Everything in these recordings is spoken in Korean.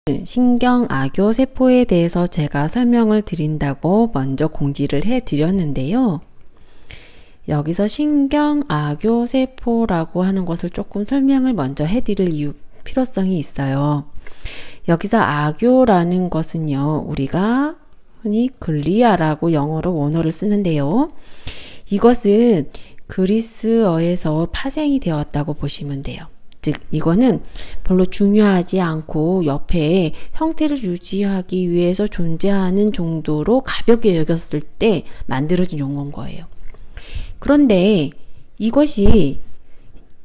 신경악교 세포에 대해서 제가 설명을 드린다고 먼저 공지를 해 드렸는데요. 여기서 신경악교 세포라고 하는 것을 조금 설명을 먼저 해 드릴 필요성이 있어요. 여기서 악교라는 것은요, 우리가 흔히 글리아라고 영어로 원어를 쓰는데요. 이것은 그리스어에서 파생이 되었다고 보시면 돼요. 즉 이거는 별로 중요하지 않고 옆에 형태를 유지하기 위해서 존재하는 정도로 가볍게 여겼을 때 만들어진 용어인 거예요. 그런데 이것이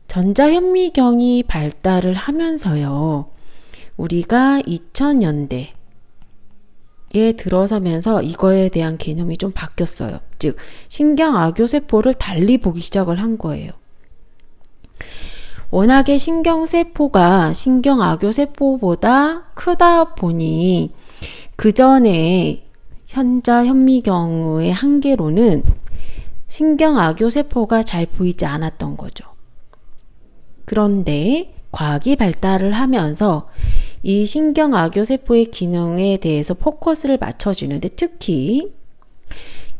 전자현미경이 발달을 하면서요, 우리가 2000년대에 들어서면서 이거에 대한 개념이 좀 바뀌었어요. 즉 신경악교세포를 달리 보기 시작을 한 거예요. 워낙에 신경세포가 신경악교세포보다 크다 보니 그 전에 전자현미경의 한계로는 신경악교세포가 잘 보이지 않았던 거죠. 그런데 과학이 발달을 하면서 이 신경악교세포의 기능에 대해서 포커스를 맞춰주는데, 특히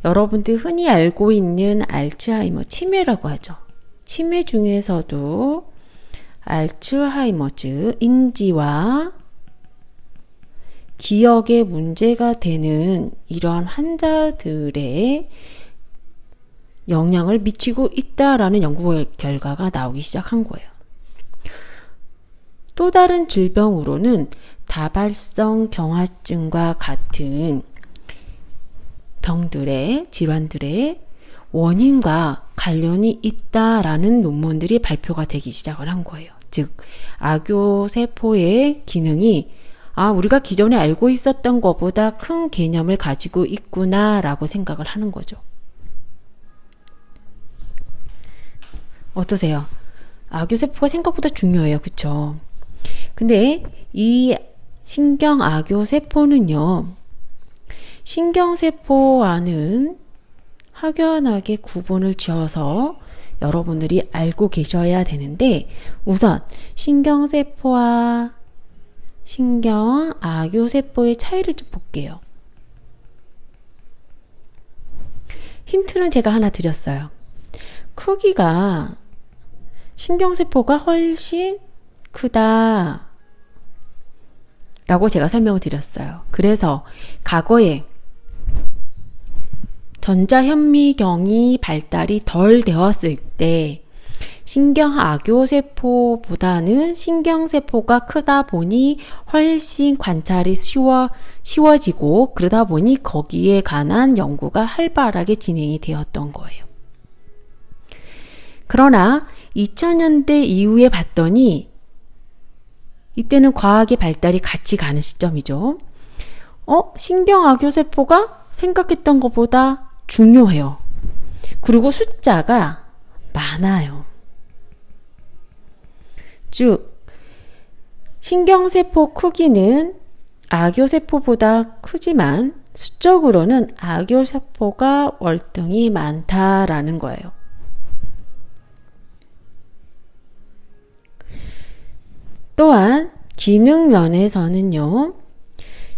여러분들 흔히 알고 있는 알츠하이머, 치매라고 하죠. 치매 중에서도 알츠하이머즈, 인지와 기억에 문제가 되는 이러한 환자들의 영향을 미치고 있다라는 연구 결과가 나오기 시작한 거예요. 또 다른 질병으로는 다발성 경화증과 같은 병들의 질환들의 원인과 관련이 있다라는 논문들이 발표가 되기 시작을 한 거예요. 즉 악교세포의 기능이 우리가 기존에 알고 있었던 것보다 큰 개념을 가지고 있구나 라고 생각을 하는 거죠. 어떠세요? 악교세포가 생각보다 중요해요. 그쵸? 근데 이 신경악교세포는요, 신경세포와는 확연하게 구분을 지어서 여러분들이 알고 계셔야 되는데, 우선 신경세포와 신경악교세포의 차이를 좀 볼게요. 힌트는 제가 하나 드렸어요. 크기가 신경세포가 훨씬 크다 라고 제가 설명을 드렸어요. 그래서 과거에 전자현미경이 발달이 덜 되었을 때 신경악교세포보다는 신경세포가 크다 보니 훨씬 관찰이 쉬워지고, 그러다 보니 거기에 관한 연구가 활발하게 진행이 되었던 거예요. 그러나 2000년대 이후에 봤더니 이때는 과학의 발달이 같이 가는 시점이죠. 신경악교세포가 생각했던 것보다 중요해요. 그리고 숫자가 많아요. 즉 신경세포 크기는 악교세포보다 크지만 수적으로는 악교세포가 월등히 많다라는 거예요. 또한 기능 면에서는요,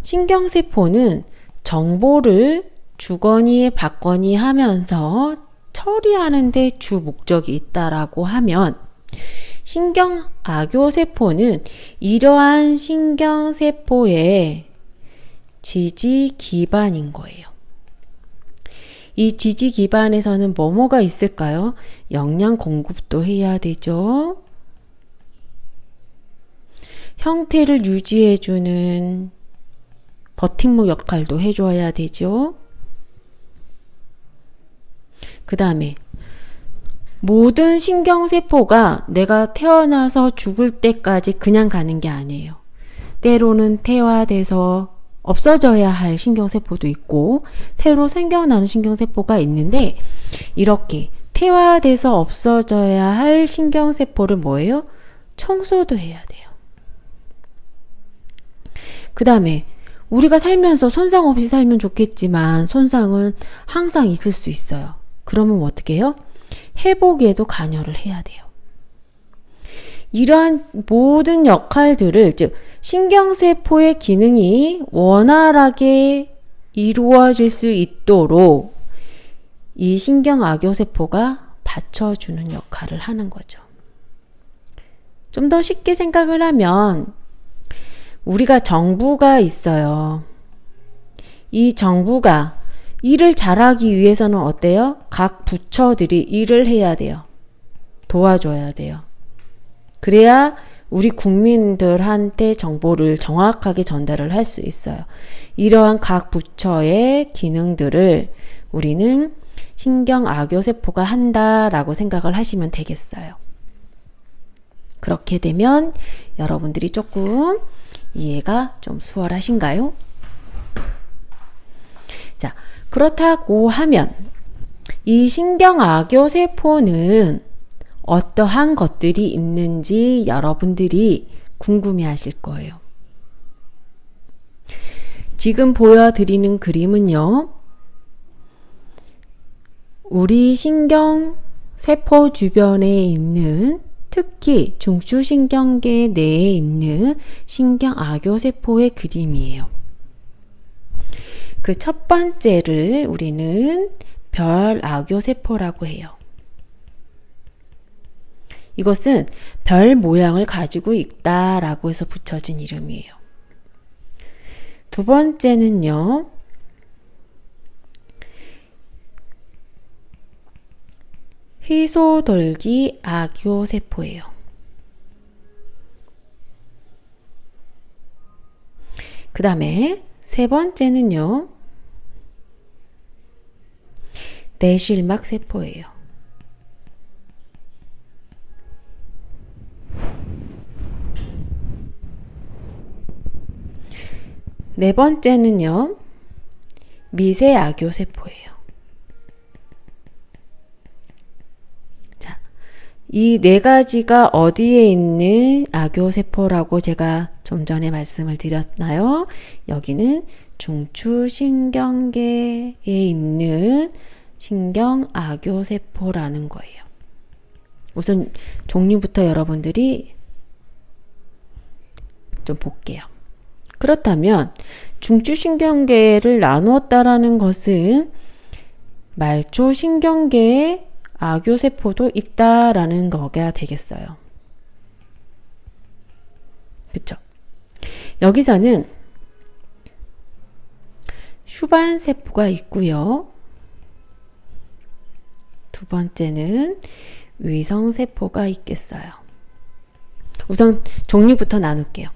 신경세포는 정보를 주거니 받거니 하면서 처리하는 데 주 목적이 있다라고 하면, 신경악교세포는 이러한 신경세포의 지지 기반인 거예요. 이 지지 기반에서는 뭐가 있을까요? 영양 공급도 해야 되죠. 형태를 유지해주는 버팀목 역할도 해줘야 되죠. 그 다음에 모든 신경세포가 내가 태어나서 죽을 때까지 그냥 가는 게 아니에요. 때로는 태화돼서 없어져야 할 신경세포도 있고 새로 생겨나는 신경세포가 있는데, 이렇게 태화돼서 없어져야 할 신경세포를 뭐예요? 청소도 해야 돼요. 그 다음에 우리가 살면서 손상 없이 살면 좋겠지만 손상은 항상 있을 수 있어요. 그러면 어떻게 해요? 회복에도 관여를 해야 돼요. 이러한 모든 역할들을, 즉 신경세포의 기능이 원활하게 이루어질 수 있도록 이 신경악교세포가 받쳐주는 역할을 하는 거죠. 좀 더 쉽게 생각을 하면 우리가 정부가 있어요. 이 정부가 일을 잘하기 위해서는 어때요? 각 부처들이 일을 해야 돼요. 도와줘야 돼요. 그래야 우리 국민들한테 정보를 정확하게 전달을 할 수 있어요. 이러한 각 부처의 기능들을 우리는 신경악교세포가 한다라고 생각을 하시면 되겠어요. 그렇게 되면 여러분들이 조금 이해가 좀 수월하신가요? 자, 그렇다고 하면 이 신경악교세포는 어떠한 것들이 있는지 여러분들이 궁금해 하실 거예요. 지금 보여드리는 그림은요, 우리 신경세포 주변에 있는, 특히 중추신경계 내에 있는 신경악교세포의 그림이에요. 그 첫 번째를 우리는 별악교세포라고 해요. 이것은 별 모양을 가지고 있다라고 해서 붙여진 이름이에요. 두 번째는요, 희소돌기 악교세포예요. 그 다음에 세 번째는요, 내실막세포예요. 네 번째는요, 미세악교세포예요. 자, 이 네 가지가 어디에 있는 악교세포라고 제가 좀 전에 말씀을 드렸나요? 여기는 중추신경계에 있는 신경악교세포라는 거예요. 우선 종류부터 여러분들이 좀 볼게요. 그렇다면 중추신경계를 나누었다라는 것은 말초신경계에 악교세포도 있다라는 거가 되겠어요. 그쵸? 여기서는 슈반세포가 있고요. 두 번째는 위성세포가 있겠어요. 우선 종류부터 나눌게요.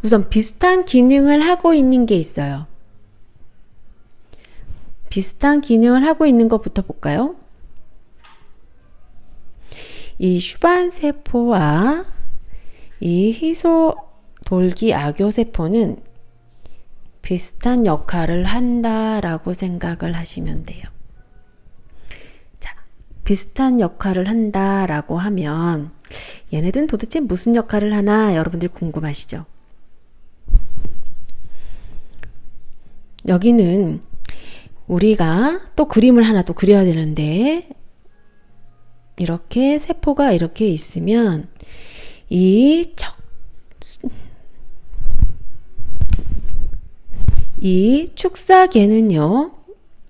우선 비슷한 기능을 하고 있는 게 있어요. 비슷한 기능을 하고 있는 것부터 볼까요? 이 슈반세포와 이 희소돌기 악교세포는 비슷한 역할을 한다라고 생각을 하시면 돼요. 자, 비슷한 역할을 한다라고 하면 얘네들은 도대체 무슨 역할을 하나 여러분들 궁금하시죠? 여기는 우리가 또 그림을 하나 또 그려야 되는데, 이렇게 세포가 이렇게 있으면 이 축사계는요,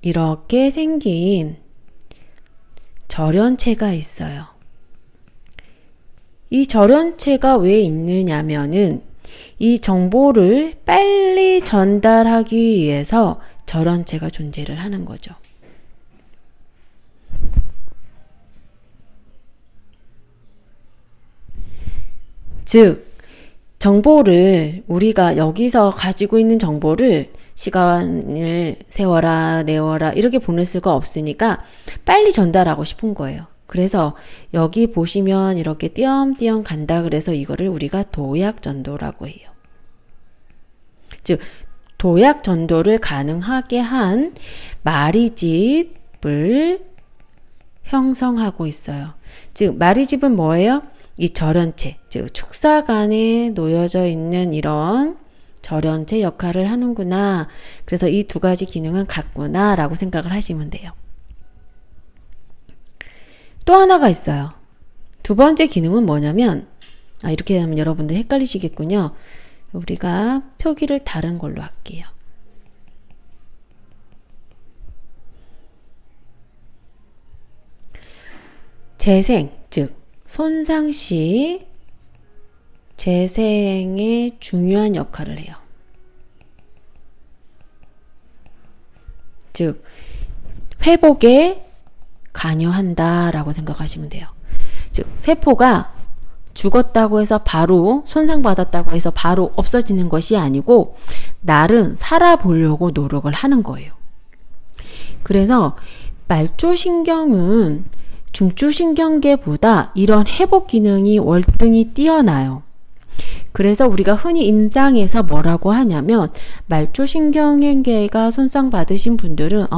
이렇게 생긴 절연체가 있어요. 이 절연체가 왜 있느냐면은 이 정보를 빨리 전달하기 위해서 절연체가 존재를 하는 거죠. 즉, 정보를 우리가 여기서 가지고 있는 정보를 시간을 세워라, 내워라 이렇게 보낼 수가 없으니까 빨리 전달하고 싶은 거예요. 그래서 여기 보시면 이렇게 띄엄띄엄 간다 그래서 이거를 우리가 도약전도라고 해요. 즉, 도약전도를 가능하게 한 마리집을 형성하고 있어요. 즉, 마리집은 뭐예요? 이 절연체, 즉 축사간에 놓여져 있는 이런 절연체 역할을 하는구나. 그래서 이 두 가지 기능은 같구나 라고 생각을 하시면 돼요. 또 하나가 있어요. 두 번째 기능은 뭐냐면, 이렇게 하면 여러분들 헷갈리시겠군요. 우리가 표기를 다른 걸로 할게요. 재생, 즉 손상 시 재생에 중요한 역할을 해요. 즉 회복에 관여한다 라고 생각하시면 돼요. 즉 세포가 죽었다고 해서 바로 손상받았다고 해서 바로 없어지는 것이 아니고 나름 살아보려고 노력을 하는 거예요. 그래서 말초신경은 중추신경계보다 이런 회복 기능이 월등히 뛰어나요. 그래서 우리가 흔히 임상에서 뭐라고 하냐면 말초신경계가 손상받으신 분들은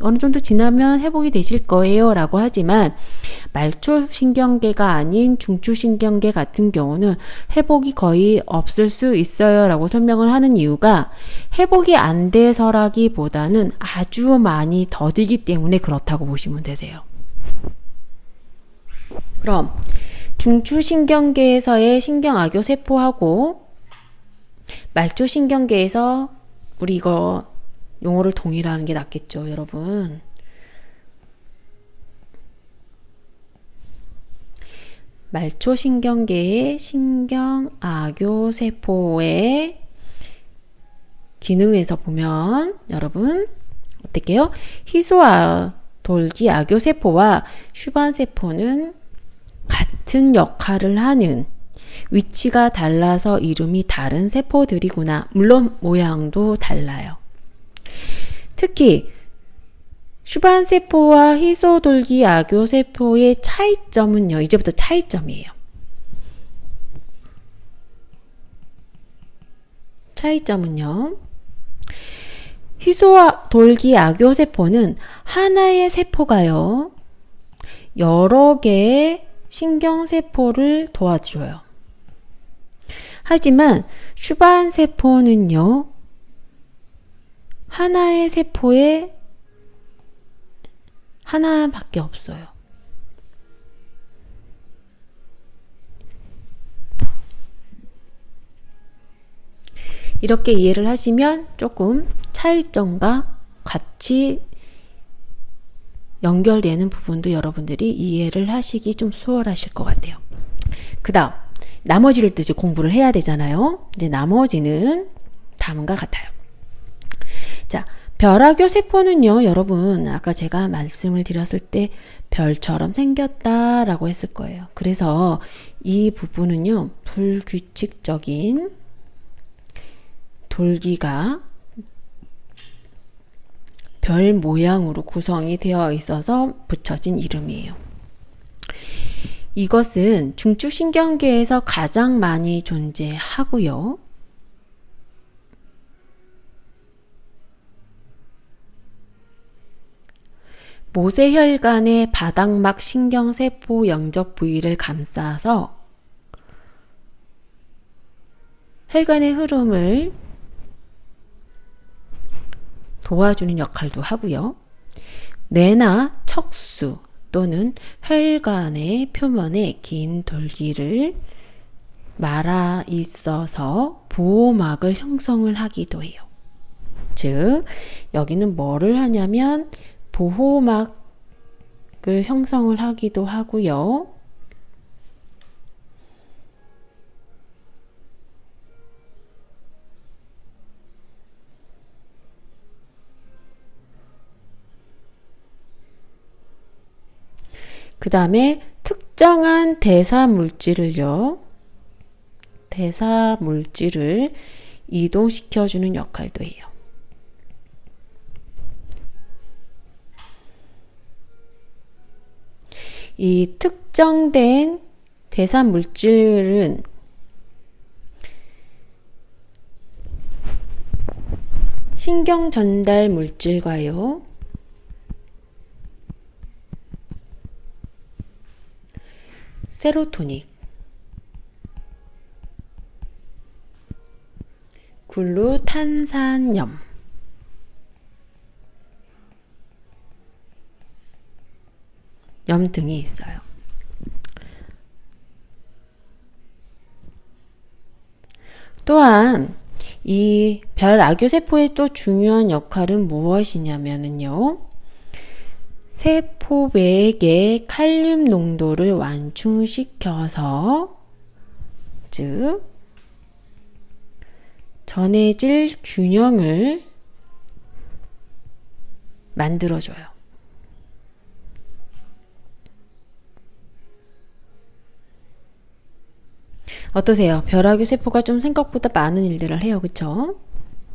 어느 정도 지나면 회복이 되실 거예요 라고 하지만 말초신경계가 아닌 중추신경계 같은 경우는 회복이 거의 없을 수 있어요 라고 설명을 하는 이유가 회복이 안 돼서라기보다는 아주 많이 더디기 때문에 그렇다고 보시면 되세요. 그럼 중추신경계에서의 신경악교 세포하고 말초신경계에서 우리 이거 용어를 동일하는 게 낫겠죠, 여러분. 말초신경계의 신경악교 세포의 기능에서 보면 여러분 어떨게요? 희소돌기 악교 세포와 슈반 세포는 같은 역할을 하는 위치가 달라서 이름이 다른 세포들이구나. 물론 모양도 달라요. 특히 슈반 세포와 희소돌기 악교 세포의 차이점은요. 이제부터 차이점이에요. 차이점은요. 희소돌기 악교 세포는 하나의 세포가요. 여러 개의 신경세포를 도와줘요. 하지만 슈반 세포는요. 하나의 세포에 하나밖에 없어요. 이렇게 이해를 하시면 조금 차이점과 같이 연결되는 부분도 여러분들이 이해를 하시기 좀 수월하실 것 같아요. 그 다음 나머지를 또 이제 공부를 해야 되잖아요. 이제 나머지는 다음과 같아요. 자, 별악교 세포는요, 여러분 아까 제가 말씀을 드렸을 때 별처럼 생겼다라고 했을 거예요. 그래서 이 부분은요, 불규칙적인 돌기가 별 모양으로 구성이 되어 있어서 붙여진 이름이에요. 이것은 중추신경계에서 가장 많이 존재하고요. 모세혈관의 바닥막 신경세포 영접 부위를 감싸서 혈관의 흐름을 도와주는 역할도 하고요. 뇌나 척수 또는 혈관의 표면에 긴 돌기를 말아 있어서 보호막을 형성을 하기도 해요. 즉, 여기는 뭐를 하냐면 보호막을 형성을 하기도 하고요. 그 다음에 특정한 대사물질을 이동시켜주는 역할도 해요. 이 특정된 대사물질은 신경전달 물질과요. 세로토닌, 글루탄산염. 염 등이 있어요. 또한 이 별악유세포의 또 중요한 역할은 무엇이냐면요. 세포 외의 칼륨 농도를 완충시켜서, 즉 전해질 균형을 만들어줘요. 어떠세요? 별악유 세포가 좀 생각보다 많은 일들을 해요. 그쵸?